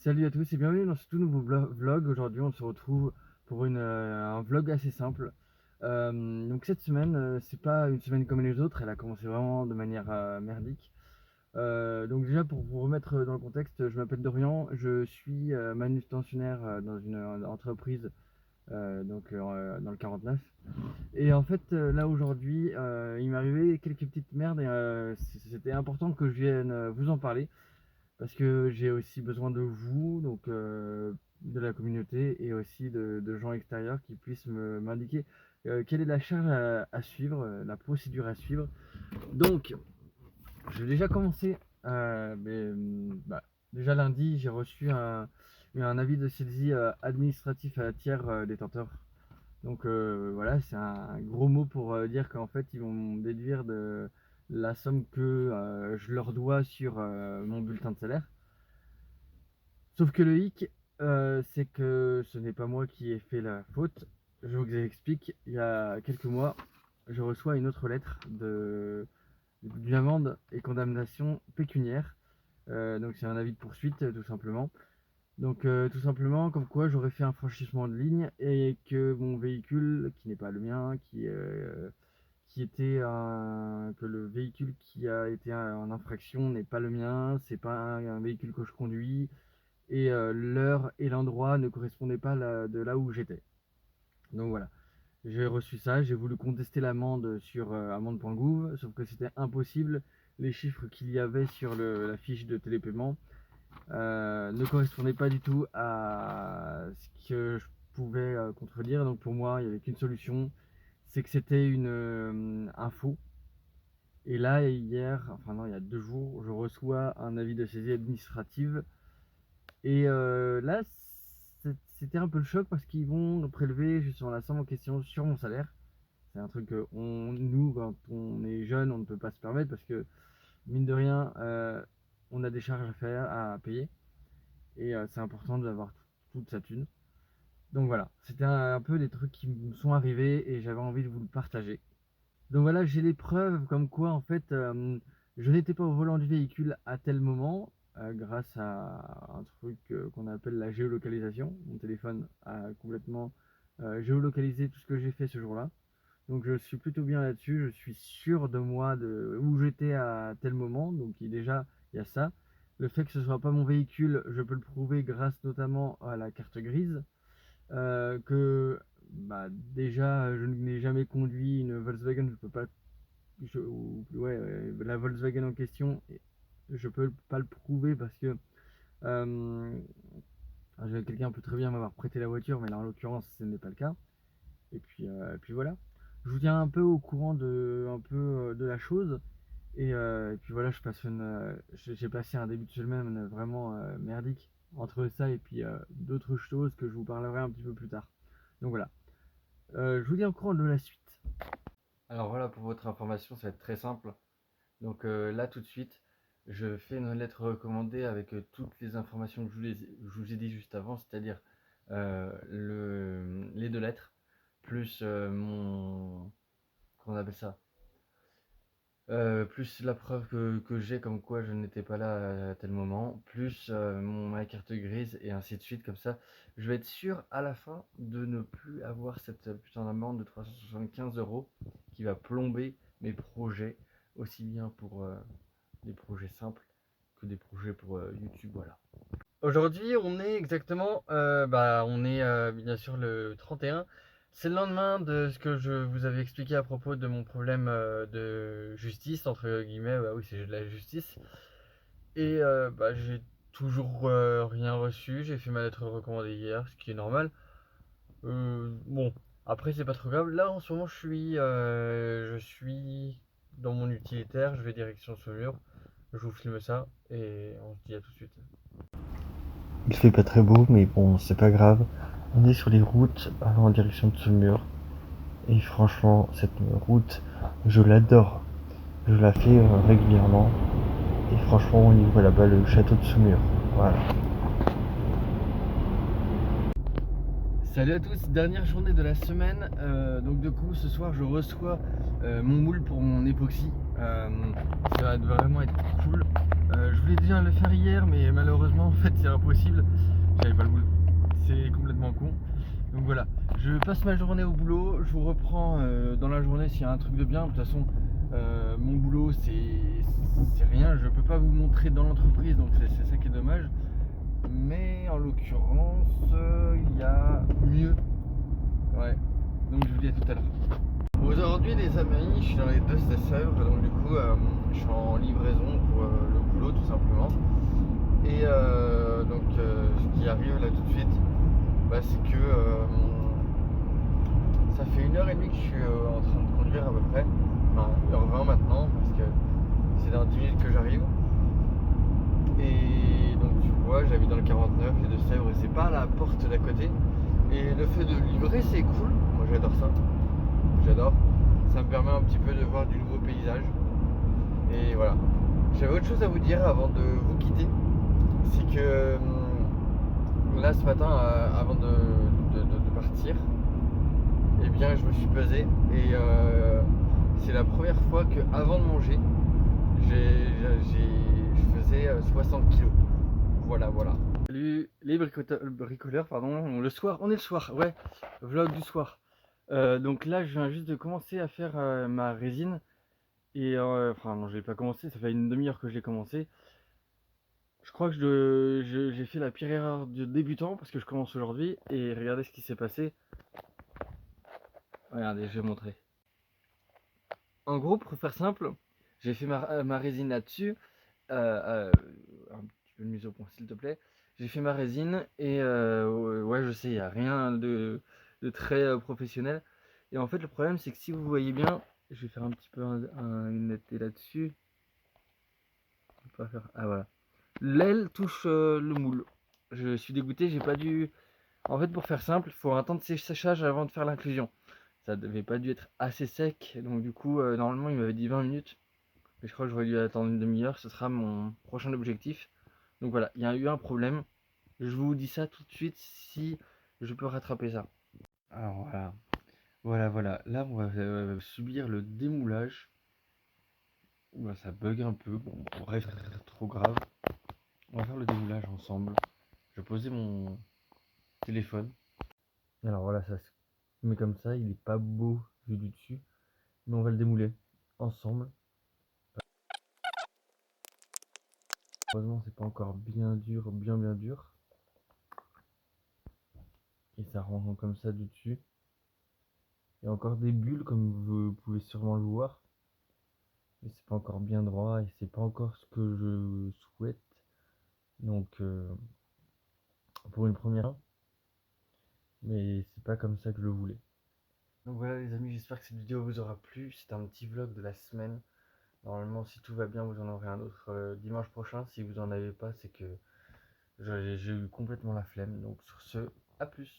Salut à tous et bienvenue dans ce tout nouveau vlog. Aujourd'hui, on se retrouve pour un vlog assez simple. Donc cette semaine, c'est pas une semaine comme les autres, elle a commencé vraiment de manière merdique. Donc déjà pour vous remettre dans le contexte, je m'appelle Dorian, je suis manutentionnaire dans une entreprise dans le 49. Et en fait là aujourd'hui, il m'est arrivé quelques petites merdes et c'était important que je vienne vous en parler parce que j'ai aussi besoin de vous, donc de la communauté et aussi de gens extérieurs qui puissent m'indiquer quelle est la charge à suivre, la procédure à suivre. Donc, j'ai déjà commencé, déjà lundi, j'ai reçu un avis de saisie administratif à tiers détenteur. Donc voilà, c'est un gros mot pour dire qu'en fait, ils vont déduire de la somme que je leur dois sur mon bulletin de salaire. Sauf que le hic, c'est que ce n'est pas moi qui ai fait la faute. Je vous explique, il y a quelques mois, je reçois une autre lettre d'une amende et condamnation pécuniaire. Donc c'est un avis de poursuite tout simplement. Donc tout simplement comme quoi j'aurais fait un franchissement de ligne et que mon véhicule, qui n'est pas le mien, que le véhicule qui a été en infraction n'est pas le mien, c'est pas un véhicule que je conduis, et l'heure et l'endroit ne correspondaient pas de là où j'étais. Donc voilà, j'ai reçu ça, j'ai voulu contester l'amende sur amende.gouv, sauf que c'était impossible. Les chiffres qu'il y avait sur la fiche de télépaiement ne correspondaient pas du tout à ce que je pouvais contredire. Donc pour moi, il n'y avait qu'une solution, c'est que c'était une info. Et là, hier, enfin non, il y a 2 jours, je reçois un avis de saisie administrative. Et là, c'était un peu le choc parce qu'ils vont prélever justement la somme en question sur mon salaire. C'est un truc que nous, quand on est jeune, on ne peut pas se permettre parce que, mine de rien, on a des charges à faire, à payer. Et c'est important d'avoir toute sa thune. Donc voilà, c'était un peu des trucs qui me sont arrivés et j'avais envie de vous le partager. Donc voilà, j'ai les preuves comme quoi en fait je n'étais pas au volant du véhicule à tel moment grâce à un truc qu'on appelle la géolocalisation. Mon téléphone a complètement géolocalisé tout ce que j'ai fait ce jour-là. Donc je suis plutôt bien là-dessus, je suis sûr de moi, de où j'étais à tel moment. Donc déjà, il y a ça. Le fait que ce soit pas mon véhicule, je peux le prouver grâce notamment à la carte grise. Que déjà je n'ai jamais conduit une Volkswagen, je peux pas la Volkswagen en question, je peux pas le prouver parce que euh, quelqu'un peut très bien m'avoir prêté la voiture, mais là en l'occurrence ce n'est pas le cas. Et puis voilà, je vous tiens un peu au courant de la chose. Et puis voilà, j'ai passé un début de semaine vraiment merdique entre ça et puis d'autres choses que je vous parlerai un petit peu plus tard. Donc voilà, je vous dis au courant de la suite. Alors voilà, pour votre information, ça va être très simple. Donc là tout de suite, je fais une lettre recommandée avec toutes les informations que je vous ai dit juste avant, c'est-à-dire les 2 lettres, plus comment on appelle ça, plus la preuve que j'ai comme quoi je n'étais pas là à tel moment, plus ma carte grise et ainsi de suite. Comme ça, je vais être sûr à la fin de ne plus avoir cette putain d'amende de 375 € qui va plomber mes projets, aussi bien pour des projets simples que des projets pour YouTube. Voilà. Aujourd'hui, on est exactement, on est bien sûr le 31. C'est le lendemain de ce que je vous avais expliqué à propos de mon problème de justice, entre guillemets. Bah oui, c'est de la justice. Et j'ai toujours rien reçu. J'ai fait ma lettre recommandée hier, ce qui est normal. Bon, après, c'est pas trop grave. Là, en ce moment, je suis dans mon utilitaire. Je vais direction Saumur. Je vous filme ça et on se dit à tout de suite. Il fait pas très beau, mais bon, c'est pas grave. On est sur les routes allant en direction de Saumur. Et franchement, cette route, je l'adore. Je la fais régulièrement. Et franchement, on y voit là-bas le château de Saumur. Voilà. Salut à tous, dernière journée de la semaine. Donc du coup, ce soir, je reçois mon moule pour mon époxy. Ça va vraiment être cool. Je voulais déjà le faire hier, mais malheureusement, en fait, c'est impossible. J'avais pas le boulot. C'est complètement con. Donc voilà, je passe ma journée au boulot. Je vous reprends dans la journée s'il y a un truc de bien. De toute façon, mon boulot, c'est rien. Je peux pas vous montrer dans l'entreprise, donc c'est ça qui est dommage. Mais en l'occurrence, il y a mieux. Ouais. Donc je vous dis à tout à l'heure. Aujourd'hui les amis, je suis dans les Deux Sèvres, donc du coup je suis en livraison pour le boulot tout simplement. Et ce qui arrive là tout de suite, bah, c'est que ça fait 1h30 que je suis en train de conduire à peu près. Enfin 1h20 maintenant parce que c'est dans 10 minutes que j'arrive. Et donc tu vois, j'habite dans le 49, les Deux Sèvres, et c'est pas à la porte d'à côté. Et le fait de livrer c'est cool, moi j'adore ça. J'adore. Ça me permet un petit peu de voir du nouveau paysage. Et voilà. J'avais autre chose à vous dire avant de vous quitter. C'est que là ce matin, avant de partir, eh bien je me suis pesé et c'est la première fois que avant de manger, je faisais 60 kilos. Voilà, voilà. Salut les bricoleurs, pardon. Le soir, on est le soir, ouais. Vlog du soir. Donc là, je viens juste de commencer à faire ma résine. Et enfin, non, j'ai pas commencé, ça fait une demi-heure que j'ai commencé. Je crois que j'ai fait la pire erreur de débutant parce que je commence aujourd'hui. Et regardez ce qui s'est passé. Regardez, je vais montrer. En gros, pour faire simple, j'ai fait ma résine là-dessus. Un petit peu de mise au point, s'il te plaît. J'ai fait ma résine et ouais, je sais, il n'y a rien de très professionnel. Et en fait, le problème, c'est que si vous voyez bien, je vais faire un petit peu une netteté là-dessus. Pas faire. Ah voilà. L'aile touche le moule. Je suis dégoûté, j'ai pas dû. En fait, pour faire simple, il faut un temps de séchage avant de faire l'inclusion. Ça devait pas dû être assez sec, donc du coup, normalement, il m'avait dit 20 minutes. Mais je crois que j'aurais dû attendre une demi-heure, ce sera mon prochain objectif. Donc voilà, il y a eu un problème. Je vous dis ça tout de suite si je peux rattraper ça. Alors voilà, voilà. Là, on va subir le démoulage. Ouah, ça bug un peu. Bon, bref, trop grave. On va faire le démoulage ensemble. Je vais poser mon téléphone. Alors voilà, ça se met comme ça. Il est pas beau vu du dessus. Mais on va le démouler ensemble. Heureusement, c'est pas encore bien dur, bien dur. Et ça rend comme ça du dessus. Il y a encore des bulles comme vous pouvez sûrement le voir. Mais c'est pas encore bien droit et c'est pas encore ce que je souhaite. Donc pour une première, mais c'est pas comme ça que je le voulais. Donc voilà les amis, j'espère que cette vidéo vous aura plu. C'est un petit vlog de la semaine. Normalement si tout va bien vous en aurez un autre dimanche prochain. Si vous en avez pas c'est que j'ai eu complètement la flemme. Donc sur ce, à plus.